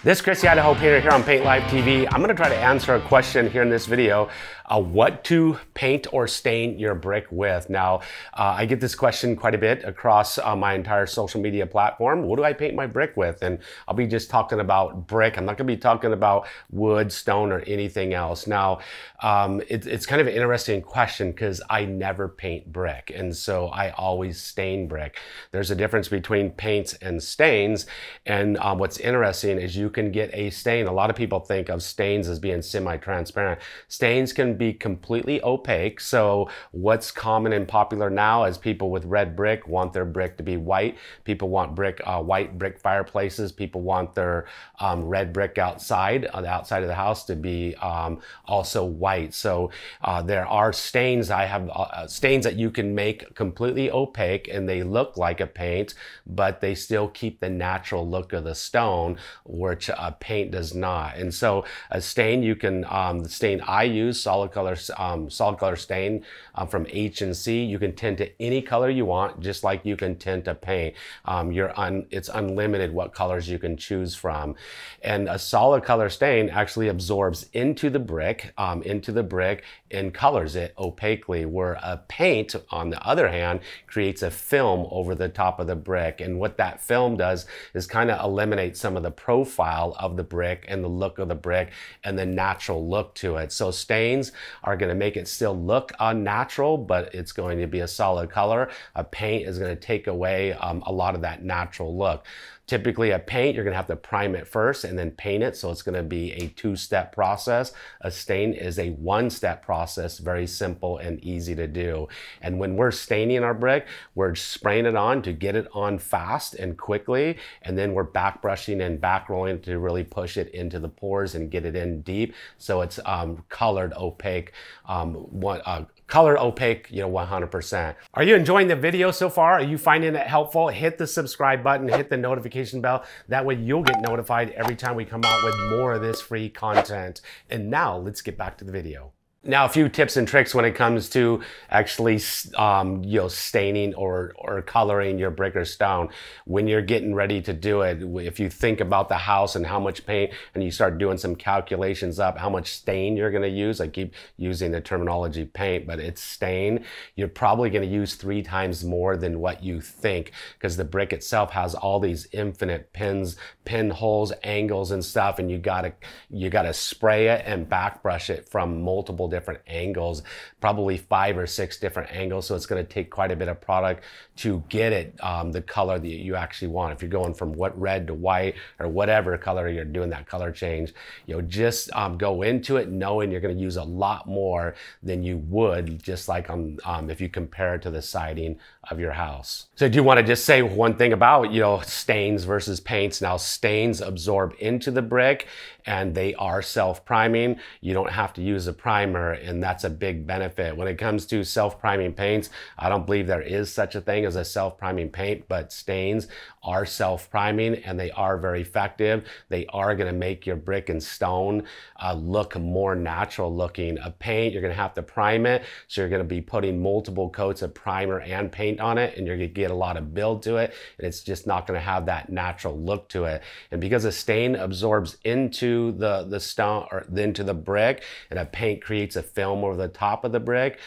This is Chris, the Idaho Painter here on Paint Live TV. I'm going to try to answer a question here in this video, what to paint or stain your brick with. Now, I get this question quite a bit across my entire social media platform. What do I paint my brick with? And I'll be just talking about brick. I'm not going to be talking about wood, stone, or anything else. Now, it's kind of an interesting question because I never paint brick, and so I always stain brick. There's a difference between paints and stains, and what's interesting is you can get a stain. A lot of people think of stains as being semi-transparent. Stains can be completely opaque. So what's common and popular now is people with red brick want their brick to be white. People want white brick fireplaces. People want their red brick outside, on the outside of the house, to be also white. So there are stains. I have stains that you can make completely opaque and they look like a paint, but they still keep the natural look of the stone, which a paint does not. And so a stain, you can, the stain I use, solid color stain from H&C, you can tint to any color you want, just like you can tint a paint. It's unlimited what colors you can choose from. And a solid color stain actually absorbs into the brick and colors it opaquely, where a paint, on the other hand, creates a film over the top of the brick. And what that film does is kind of eliminate some of the profile of the brick and the look of the brick and the natural look to it. So stains are going to make it still look unnatural, but it's going to be a solid color. A paint is going to take away a lot of that natural look. Typically a paint, you're gonna have to prime it first and then paint it. So it's gonna be a two-step process. A stain is a one-step process, very simple and easy to do. And when we're staining our brick, we're spraying it on to get it on fast and quickly. And then we're back brushing and back rolling to really push it into the pores and get it in deep. So it's colored opaque, color opaque, 100%. Are you enjoying the video so far? Are you finding it helpful? Hit the subscribe button, hit the notification bell. That way you'll get notified every time we come out with more of this free content. And now let's get back to the video. Now, a few tips and tricks when it comes to actually, staining or coloring your brick or stone. When you're getting ready to do it, if you think about the house and how much paint, and you start doing some calculations up, how much stain you're gonna use. I keep using the terminology paint, but it's stain. You're probably gonna use 3 times more than what you think, because the brick itself has all these infinite pinholes, angles and stuff, and you gotta spray it and back brush it from multiple different angles, probably 5 or 6 different angles. So it's going to take quite a bit of product to get it the color that you actually want. If you're going from red to white or whatever color you're doing that color change, just go into it knowing you're going to use a lot more than you would just like if you compare it to the siding of your house. So I do want to just say one thing about stains versus paints. Now, stains absorb into the brick and they are self-priming. You don't have to use a primer, and that's a big benefit. When it comes to self-priming paints, I don't believe there is such a thing as a self-priming paint, but stains are self-priming and they are very effective. They are going to make your brick and stone look more natural looking. A paint, you're going to have to prime it, so you're going to be putting multiple coats of primer and paint on it, and you're going to get a lot of build to it, and it's just not going to have that natural look to it. And because a stain absorbs into the stone or into the brick, and a paint creates a film over the top of the brick,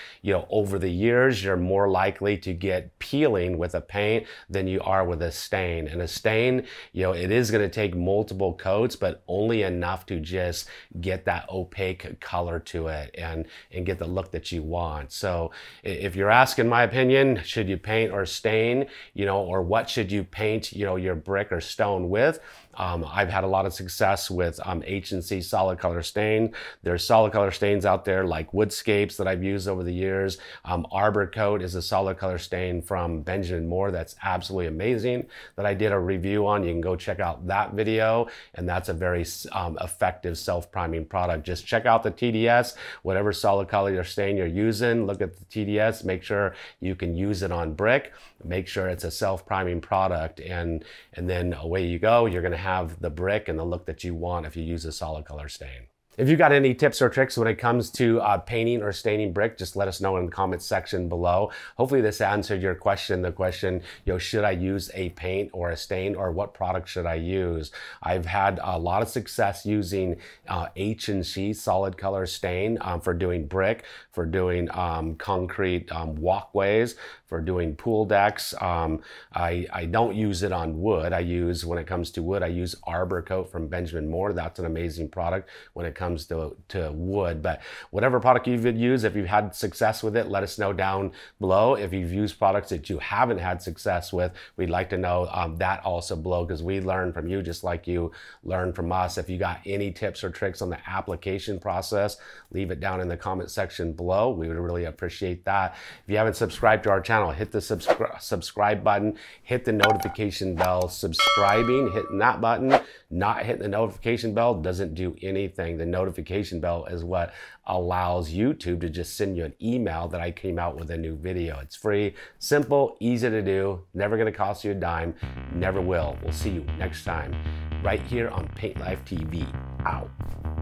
over the years you're more likely to get peeling with a paint than you are with a stain. And a stain, it is going to take multiple coats, but only enough to just get that opaque color to it and get the look that you want. So if you're asking my opinion, should you paint or stain, or what should you paint, your brick or stone with? I've had a lot of success with H&C solid color stain. There's solid color stains out there like Woodscapes that I've used over the years. Arbor Coat is a solid color stain from Benjamin Moore that's absolutely amazing that I did a review on. You can go check out that video, and that's a very effective self-priming product. Just check out the TDS, whatever solid color stain you're using, look at the TDS, make sure you can use it on brick, make sure it's a self-priming product, and then away you go. You're going to have the brick and the look that you want if you use a solid color stain. If you got any tips or tricks when it comes to painting or staining brick, just let us know in the comments section below. Hopefully this answered your question. The question, should I use a paint or a stain, or what product should I use? I've had a lot of success using H&C solid color stain for doing brick, for doing concrete walkways, for doing pool decks. I don't use it on wood. When it comes to wood, I use Arbor Coat from Benjamin Moore. That's an amazing product when it comes to wood. But whatever product you've used, if you've had success with it, let us know down below. If you've used products that you haven't had success with, we'd like to know that also below, because we learn from you just like you learn from us. If you got any tips or tricks on the application process, leave it down in the comment section below. We would really appreciate that. If you haven't subscribed to our channel, hit the subscribe button, hit the notification bell. Subscribing, hitting that button, not hitting the notification bell doesn't do anything. The notification bell is what allows YouTube to just send you an email that I came out with a new video. It's free, simple, easy to do, never going to cost you a dime, never will. We'll see you next time right here on Paint Life TV. Out.